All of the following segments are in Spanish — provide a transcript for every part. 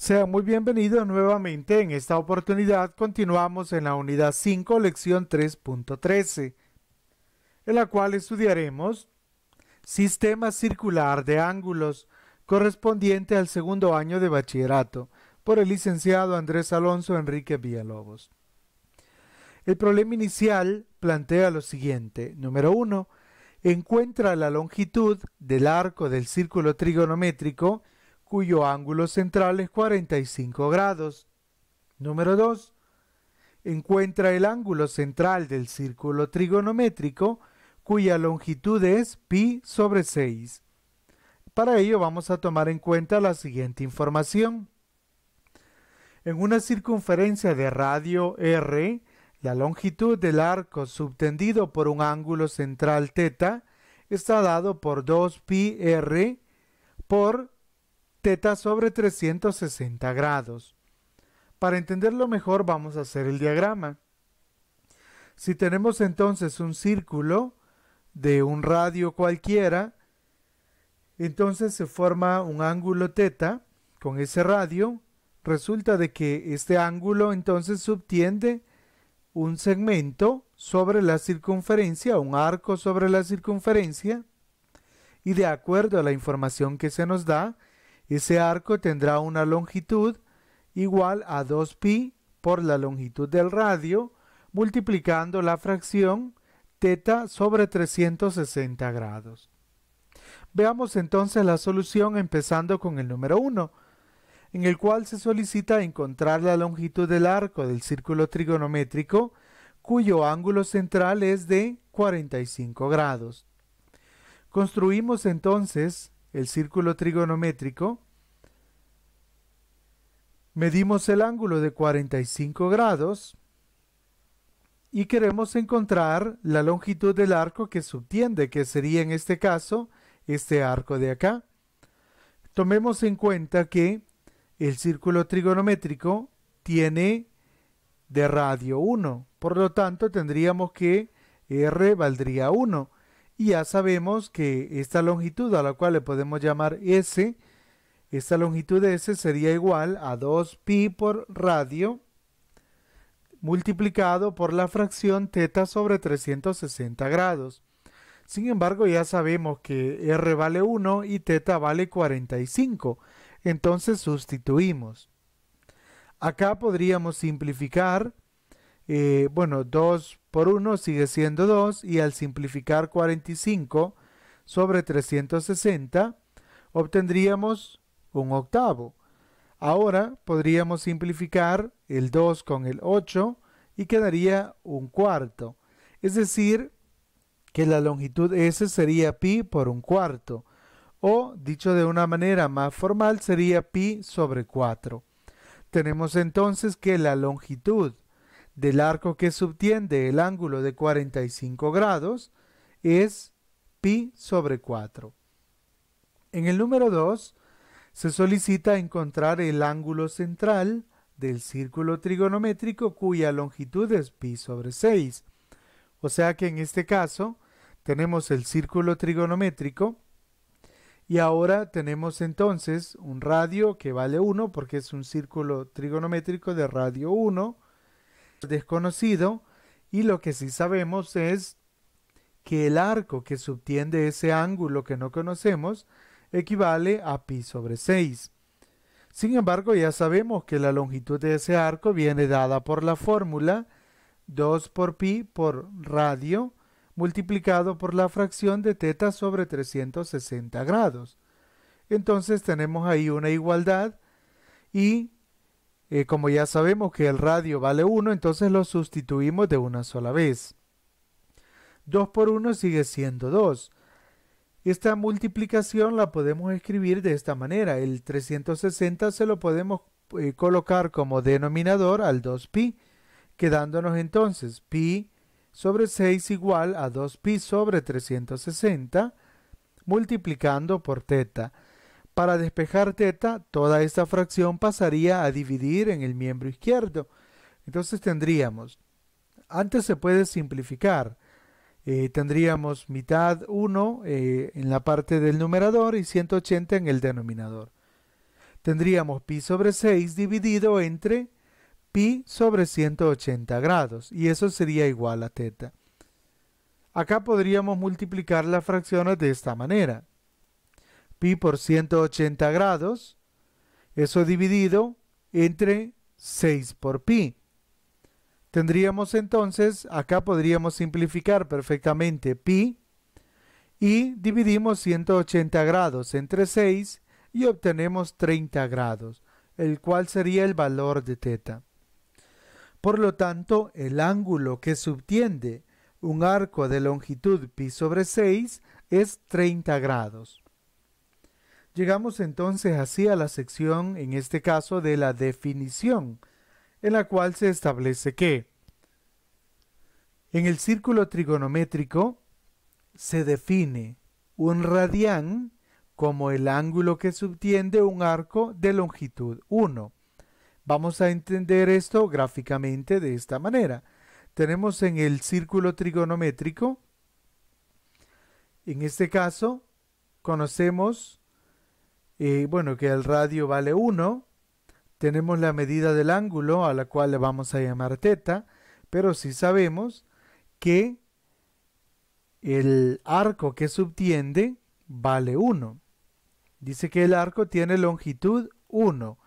Sean muy bienvenidos nuevamente. En esta oportunidad continuamos en la unidad 5, lección 3.13, en la cual estudiaremos sistema circular de ángulos correspondiente al segundo año de bachillerato por el licenciado Andrés Alonso Enrique Villalobos. El problema inicial plantea lo siguiente. Número 1. Encuentra la longitud del arco del círculo trigonométrico cuyo ángulo central es 45 grados. Número 2. Encuentra el ángulo central del círculo trigonométrico cuya longitud es pi sobre 6. Para ello vamos a tomar en cuenta la siguiente información. En una circunferencia de radio r, la longitud del arco subtendido por un ángulo central θ está dado por 2πr por θ sobre 360 grados. Para entenderlo mejor vamos a hacer el diagrama. Si tenemos entonces un círculo de un radio cualquiera, entonces se forma un ángulo θ con ese radio. Resulta de que este ángulo entonces subtiende un segmento sobre la circunferencia, un arco sobre la circunferencia, y de acuerdo a la información que se nos da, ese arco tendrá una longitud igual a 2pi por la longitud del radio, multiplicando la fracción θ sobre 360 grados. Veamos entonces la solución empezando con el número 1, en el cual se solicita encontrar la longitud del arco del círculo trigonométrico cuyo ángulo central es de 45 grados. Construimos entonces el círculo trigonométrico, medimos el ángulo de 45 grados y queremos encontrar la longitud del arco que subtiende, que sería en este caso este arco de acá. Tomemos en cuenta que el círculo trigonométrico tiene de radio 1, por lo tanto tendríamos que r valdría 1. Y ya sabemos que esta longitud, a la cual le podemos llamar S, esta longitud S sería igual a 2pi por radio multiplicado por la fracción θ sobre 360 grados. Sin embargo, ya sabemos que R vale 1 y θ vale 45. Entonces sustituimos. Acá podríamos simplificar. 2 por 1 sigue siendo 2 y al simplificar 45 sobre 360 obtendríamos un octavo. Ahora podríamos simplificar el 2 con el 8 y quedaría un cuarto. Es decir, que la longitud S sería pi por un cuarto. O, dicho de una manera más formal, sería pi sobre 4. Tenemos entonces que la longitud del arco que subtiende el ángulo de 45 grados es pi sobre 4. En el número 2 se solicita encontrar el ángulo central del círculo trigonométrico cuya longitud es pi sobre 6. O sea que en este caso tenemos el círculo trigonométrico y ahora tenemos entonces un radio que vale 1 porque es un círculo trigonométrico de radio 1 desconocido, y lo que sí sabemos es que el arco que subtiende ese ángulo que no conocemos equivale a pi sobre 6. Sin embargo, ya sabemos que la longitud de ese arco viene dada por la fórmula 2 por pi por radio multiplicado por la fracción de θ sobre 360 grados. Entonces tenemos ahí una igualdad y como ya sabemos que el radio vale 1, entonces lo sustituimos de una sola vez. 2 por 1 sigue siendo 2. Esta multiplicación la podemos escribir de esta manera. El 360 se lo podemos colocar como denominador al 2pi, quedándonos entonces pi sobre 6 igual a 2pi sobre 360 multiplicando por θ. Para despejar θ, toda esta fracción pasaría a dividir en el miembro izquierdo. Entonces tendríamos, antes se puede simplificar, tendríamos mitad 1 en la parte del numerador y 180 en el denominador. tendríamos pi sobre 6 dividido entre pi sobre 180 grados, y eso sería igual a teta. Acá podríamos multiplicar las fracciones de esta manera. Pi por 180 grados, eso dividido entre 6 por pi. Tendríamos entonces, acá podríamos simplificar perfectamente pi y dividimos 180 grados entre 6 y obtenemos 30 grados, el cual sería el valor de teta. Por lo tanto, el ángulo que subtiende un arco de longitud pi sobre 6 es 30 grados. Llegamos entonces así a la sección, en este caso, de la definición, en la cual se establece que en el círculo trigonométrico se define un radián como el ángulo que subtiende un arco de longitud 1. Vamos a entender esto gráficamente de esta manera. Tenemos en el círculo trigonométrico, en este caso, conocemos que el radio vale 1, tenemos la medida del ángulo a la cual le vamos a llamar teta, pero sí sabemos que el arco que subtiende vale 1. Dice que el arco tiene longitud 1.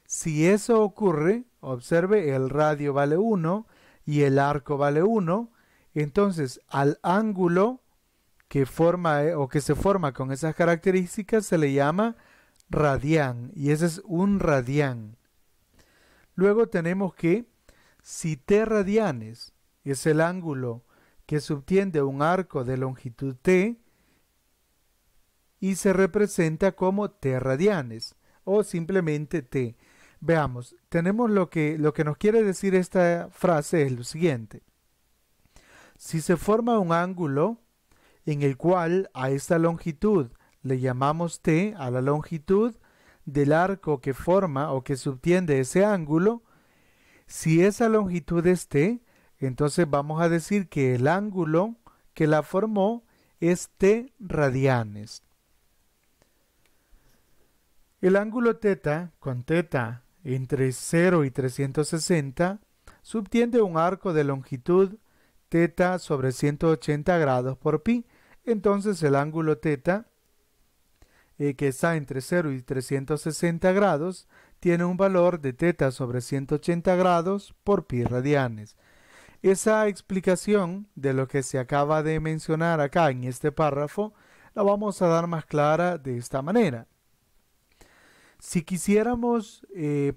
Si eso ocurre, observe, el radio vale 1 y el arco vale 1, entonces al ángulo que forma o que se forma con esas características se le llama radián, y ese es un radián. Luego tenemos que si t radianes es el ángulo que subtiende un arco de longitud t y se representa como t radianes o simplemente t. Veamos, tenemos lo que nos quiere decir esta frase es lo siguiente. Si se forma un ángulo en el cual a esta longitud le llamamos t, a la longitud del arco que forma o que subtiende ese ángulo, si esa longitud es t, entonces vamos a decir que el ángulo que la formó es t radianes. El ángulo teta, con teta entre 0 y 360, subtiende un arco de longitud teta sobre 180 grados por pi. Entonces el ángulo teta, que está entre 0 y 360 grados, tiene un valor de teta sobre 180 grados por pi radianes. Esa explicación de lo que se acaba de mencionar acá en este párrafo la vamos a dar más clara de esta manera. Si quisiéramos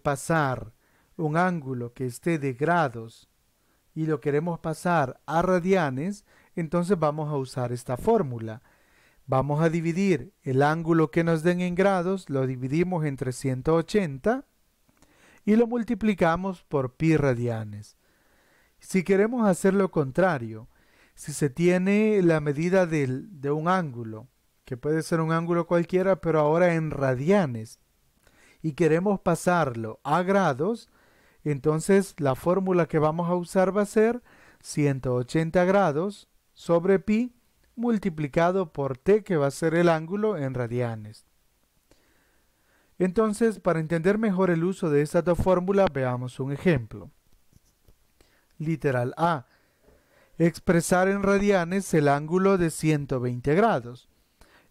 pasar un ángulo que esté de grados y lo queremos pasar a radianes, entonces vamos a usar esta fórmula. Vamos a dividir el ángulo que nos den en grados, lo dividimos entre 180 y lo multiplicamos por pi radianes. Si queremos hacer lo contrario, si se tiene la medida de un ángulo, que puede ser un ángulo cualquiera, pero ahora en radianes, y queremos pasarlo a grados, entonces la fórmula que vamos a usar va a ser 180 grados sobre pi multiplicado por t, que va a ser el ángulo en radianes. Entonces, para entender mejor el uso de estas dos fórmulas, veamos un ejemplo. Literal A. Expresar en radianes el ángulo de 120 grados.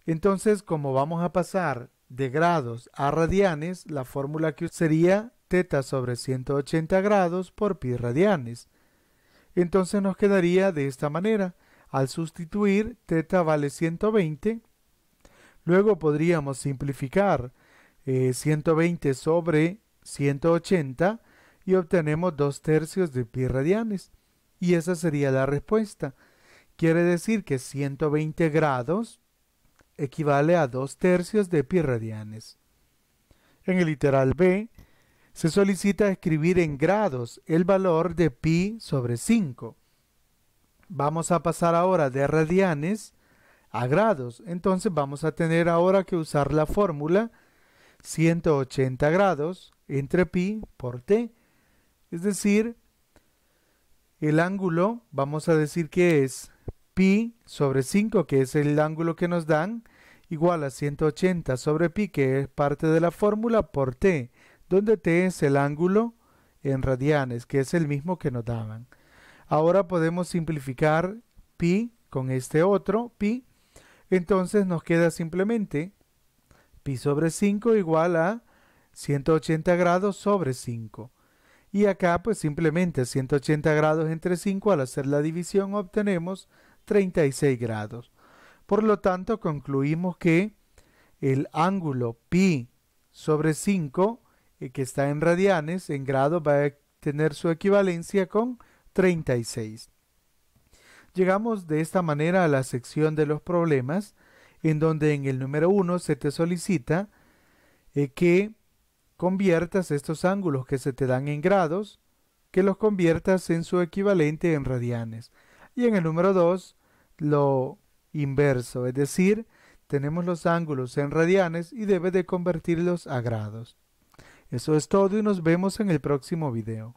Entonces, como vamos a pasar de grados a radianes, la fórmula que sería teta sobre 180 grados por pi radianes. Entonces nos quedaría de esta manera. Al sustituir, teta vale 120. Luego podríamos simplificar 120 sobre 180 y obtenemos 2/3 de pi radianes. Y esa sería la respuesta. Quiere decir que 120 grados equivale a 2/3 de pi radianes. En el literal B, se solicita escribir en grados el valor de pi sobre 5. Vamos a pasar ahora de radianes a grados. Entonces vamos a tener ahora que usar la fórmula 180 grados entre pi por t. Es decir, el ángulo, vamos a decir que es pi sobre 5, que es el ángulo que nos dan, igual a 180 sobre pi, que es parte de la fórmula, por t, donde t es el ángulo en radianes, que es el mismo que nos daban. Ahora podemos simplificar pi con este otro pi, entonces nos queda simplemente pi sobre 5 igual a 180 grados sobre 5. Y acá pues simplemente 180 grados entre 5, al hacer la división obtenemos 36 grados. Por lo tanto, concluimos que el ángulo pi sobre 5, que está en radianes, en grados, va a tener su equivalencia con 36. Llegamos de esta manera a la sección de los problemas, en donde en el número 1 se te solicita que conviertas estos ángulos que se te dan en grados, que los conviertas en su equivalente en radianes. Y en el número 2, lo inverso, es decir, tenemos los ángulos en radianes y debes de convertirlos a grados. Eso es todo y nos vemos en el próximo video.